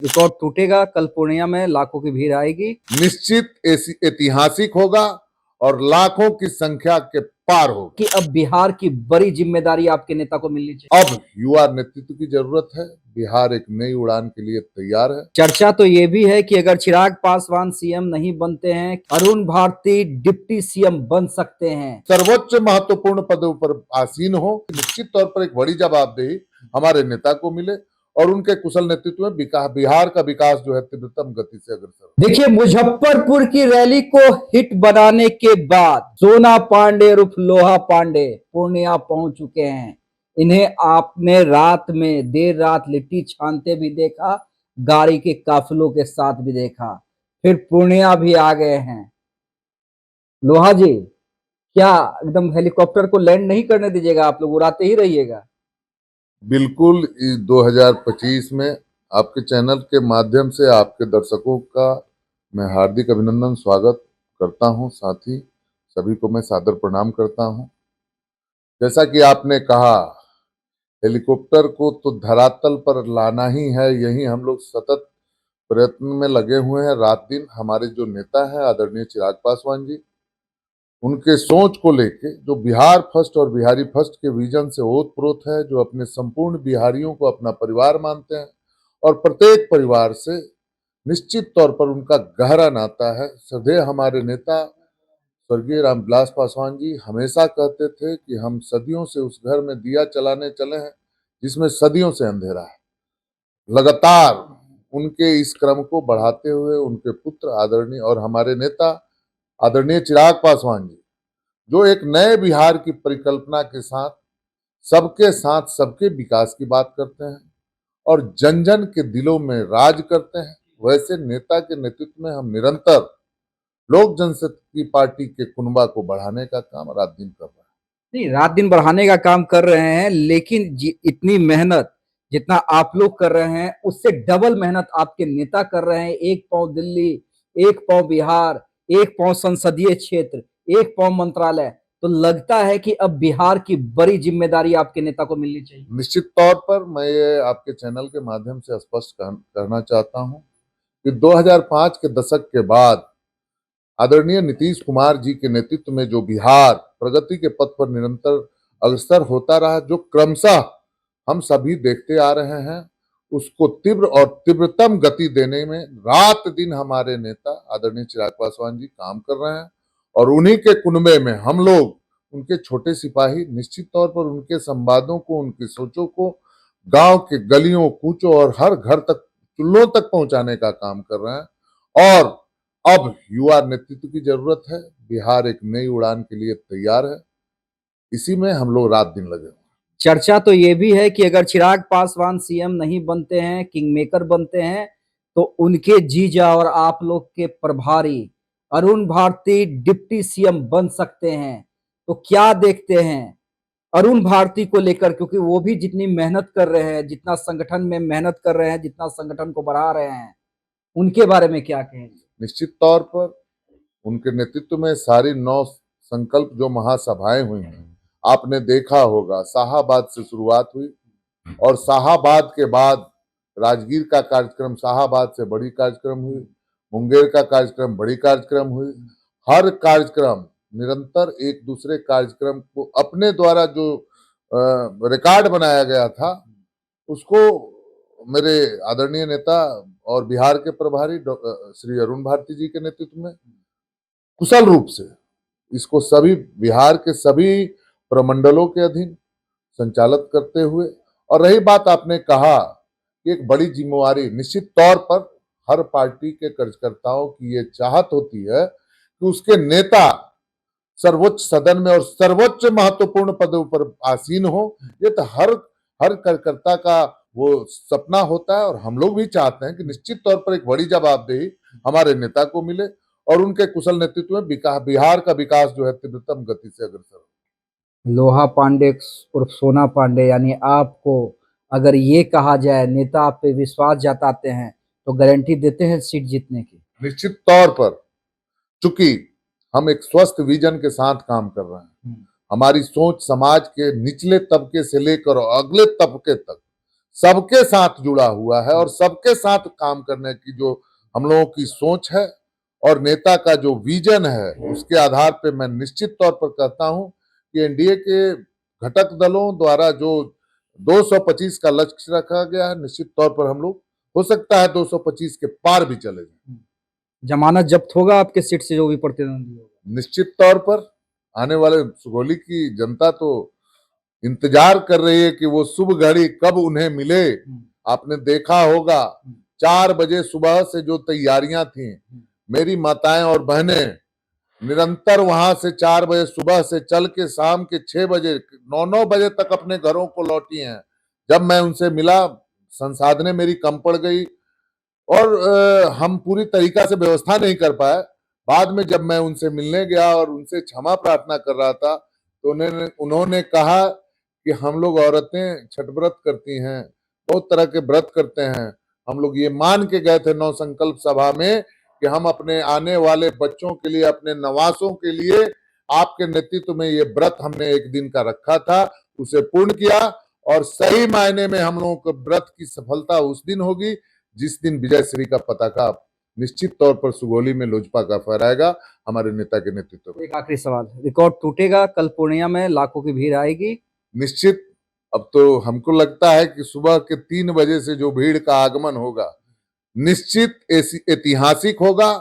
Record टूटेगा। कल पूर्णिया में लाखों की भीड़ आएगी। निश्चित ऐतिहासिक होगा और लाखों की संख्या के पार होगा कि अब बिहार की बड़ी जिम्मेदारी आपके नेता को मिलनी चाहिए। अब युवा नेतृत्व की जरूरत है। बिहार एक नई उड़ान के लिए तैयार है। चर्चा तो ये भी है कि अगर चिराग पासवान सीएम नहीं बनते हैं, अरुण भारती डिप्टी सीएम बन सकते हैं। सर्वोच्च महत्वपूर्ण पदों पर आसीन हो, निश्चित तौर पर एक बड़ी जवाबदेही हमारे नेता को मिले और उनके कुशल नेतृत्व में बिहार का विकास जो है तीव्रतम गति से अग्रसर। देखिए, मुजफ्फरपुर की रैली को हिट बनाने के बाद सोना पांडे उर्फ लोहा पांडे पूर्णिया पहुंच चुके हैं। इन्हें आपने रात में देर रात लिट्टी छानते भी देखा, गाड़ी के काफिलों के साथ भी देखा, फिर पूर्णिया भी आ गए हैं। लोहा जी, क्या एकदम हेलीकॉप्टर को लैंड नहीं करने दीजिएगा? आप लोग उड़ाते ही रहिएगा। बिल्कुल, 2025 में आपके चैनल के माध्यम से आपके दर्शकों का मैं हार्दिक अभिनंदन स्वागत करता हूं। साथ ही सभी को मैं सादर प्रणाम करता हूं। जैसा कि आपने कहा, हेलीकॉप्टर को तो धरातल पर लाना ही है, यही हम लोग सतत प्रयत्न में लगे हुए हैं रात दिन। हमारे जो नेता है आदरणीय चिराग पासवान जी, उनके सोच को लेके जो बिहार फर्स्ट और बिहारी फर्स्ट के विजन से ओतप्रोत है, जो अपने संपूर्ण बिहारियों को अपना परिवार मानते हैं और प्रत्येक परिवार से निश्चित तौर पर उनका गहरा नाता है। सदैव हमारे नेता स्वर्गीय रामविलास पासवान जी हमेशा कहते थे कि हम सदियों से उस घर में दिया चलाने चले हैं जिसमें सदियों से अंधेरा है। लगातार उनके इस क्रम को बढ़ाते हुए उनके पुत्र आदरणीय और हमारे नेता आदरणीय चिराग पासवान जी, जो एक नए बिहार की परिकल्पना के साथ सबके विकास की बात करते हैं और जन जन के दिलों में राज करते हैं, वैसे नेता के नेतृत्व में हम निरंतर लोक जनशक्ति पार्टी के कुनबा को बढ़ाने का काम रात दिन कर रहे हैं। नहीं, रात दिन बढ़ाने का काम कर रहे हैं, लेकिन इतनी मेहनत जितना आप लोग कर रहे हैं उससे डबल मेहनत आपके नेता कर रहे हैं। एक पांव दिल्ली, एक पांव बिहार, एक पांव संसदीय क्षेत्र, एक पांव मंत्रालय। तो लगता है कि अब बिहार की बड़ी जिम्मेदारी आपके नेता को मिलनी चाहिए। निश्चित तौर पर मैं ये आपके चैनल के माध्यम से स्पष्ट करना चाहता हूं कि 2005 के दशक के बाद आदरणीय नीतीश कुमार जी के नेतृत्व में जो बिहार प्रगति के पथ पर निरंतर अग्रसर होता रहा, जो क्रमशः हम सभी देखते आ रहे हैं, उसको तीव्र और तीव्रतम गति देने में रात दिन हमारे नेता आदरणीय चिराग पासवान जी काम कर रहे हैं और उन्हीं के कुनबे में हम लोग उनके छोटे सिपाही निश्चित तौर पर उनके संवादों को, उनकी सोचों को गांव के गलियों कूचों और हर घर तक, चुल्लों तक पहुंचाने का काम कर रहे हैं। और अब युवा नेतृत्व की जरूरत है। बिहार एक नई उड़ान के लिए तैयार है। इसी में हम लोग रात दिन लगे हुए। चर्चा तो ये भी है कि अगर चिराग पासवान सीएम नहीं बनते हैं, किंग मेकर बनते हैं, तो उनके जीजा और आप लोग के प्रभारी अरुण भारती डिप्टी सीएम बन सकते हैं। तो क्या देखते हैं अरुण भारती को लेकर? क्योंकि वो भी जितनी मेहनत कर रहे हैं, जितना संगठन में मेहनत कर रहे हैं, जितना संगठन को बढ़ा रहे हैं, उनके बारे में क्या कहें? निश्चित तौर पर उनके नेतृत्व में सारी 9 संकल्प जो महासभाएं हुई हैं, आपने देखा होगा, शाहाबाद से शुरुआत हुई और शाहाबाद के बाद राजगीर का कार्यक्रम, शाहाबाद से बड़ी कार्यक्रम हुई, मुंगेर का कार्यक्रम, बड़ी कार्यक्रम हुई। हर कार्यक्रम निरंतर एक दूसरे कार्यक्रम को अपने द्वारा जो रिकॉर्ड बनाया गया था, उसको मेरे आदरणीय नेता और बिहार के प्रभारी श्री अरुण भारती जी के नेतृत्व में कुशल रूप से इसको सभी बिहार के सभी प्रमंडलों के अधीन संचालित करते हुए। और रही बात, आपने कहा कि एक बड़ी जिम्मेवारी, निश्चित तौर पर हर पार्टी के कार्यकर्ताओं की ये चाहत होती है कि उसके नेता सर्वोच्च सदन में और सर्वोच्च महत्वपूर्ण पदों पर आसीन हो। ये तो हर हर कार्यकर्ता का वो सपना होता है और हम लोग भी चाहते हैं कि निश्चित तौर पर एक बड़ी जवाबदेही हमारे नेता को मिले और उनके कुशल नेतृत्व में बिहार का विकास जो है तीव्रतम गति से अग्रसर हो। लोहा पांडे उर्फ सोना पांडे, यानी आपको अगर ये कहा जाए नेता आप पे विश्वास जताते हैं, तो गारंटी देते हैं सीट जीतने की? निश्चित तौर पर, चूंकि हम एक स्वस्थ विजन के साथ काम कर रहे हैं, हमारी सोच समाज के निचले तबके से लेकर अगले तबके तक सबके साथ जुड़ा हुआ है और सबके साथ काम करने की जो हम लोगों की सोच है और नेता का जो विजन है, उसके आधार पे मैं निश्चित तौर पर कहता हूं कि एनडीए के घटक दलों द्वारा जो 225 का लक्ष्य रखा गया है, निश्चित तौर पर हम लोग हो सकता है 225 के पार भी चले जाए। जमानत जब्त होगा आपके सीट से जो भी प्रतिद्वंदी होगा? निश्चित तौर पर आने वाले सुगौली की जनता तो इंतजार कर रही है कि वो शुभ घड़ी कब उन्हें मिले। आपने देखा होगा 4 बजे सुबह से जो तैयारियां थी, मेरी माताएं और बहनें निरंतर वहां से 4 बजे सुबह से चल के शाम के 6 बजे 9 बजे तक अपने घरों को लौटी हैं। जब मैं उनसे मिला, संसाधनें मेरी कम पड़ गई और हम पूरी तरीका से व्यवस्था नहीं कर पाए। बाद में जब मैं उनसे मिलने गया और उनसे क्षमा प्रार्थना कर रहा था, तो उन्होंने कहा कि हम लोग औरतें छठ व्रत करती हैं, बहुत तरह के व्रत करते हैं। हम लोग ये मान के गए थे नौ संकल्प सभा में कि हम अपने आने वाले बच्चों के लिए, अपने नवासों के लिए आपके नेतृत्व में ये व्रत हमने एक दिन का रखा था, उसे पूर्ण किया और सही मायने में हम लोगों को व्रत की सफलता उस दिन होगी जिस दिन विजय श्री का पताका निश्चित तौर पर सुगौली में लोजपा का फहराएगा हमारे नेता के नेतृत्व में। एक आखिरी सवाल, रिकॉर्ड टूटेगा? कल पूर्णिया में लाखों की भीड़ आएगी? निश्चित। अब तो हमको लगता है कि सुबह के 3 बजे से जो भीड़ का आगमन होगा, निश्चित ऐतिहासिक होगा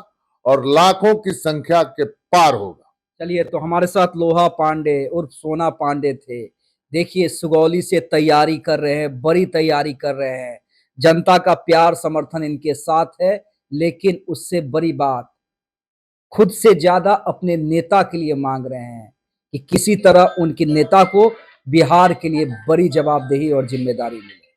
और लाखों की संख्या के पार होगा। चलिए, तो हमारे साथ लोहा पांडे उर्फ सोना पांडे थे। देखिए, सुगौली से तैयारी कर रहे हैं, बड़ी तैयारी कर रहे हैं। जनता का प्यार समर्थन इनके साथ है, लेकिन उससे बड़ी बात, खुद से ज्यादा अपने नेता के लिए मांग रहे हैं कि किसी तरह उनके नेता को बिहार के लिए बड़ी जवाबदेही और जिम्मेदारी मिले।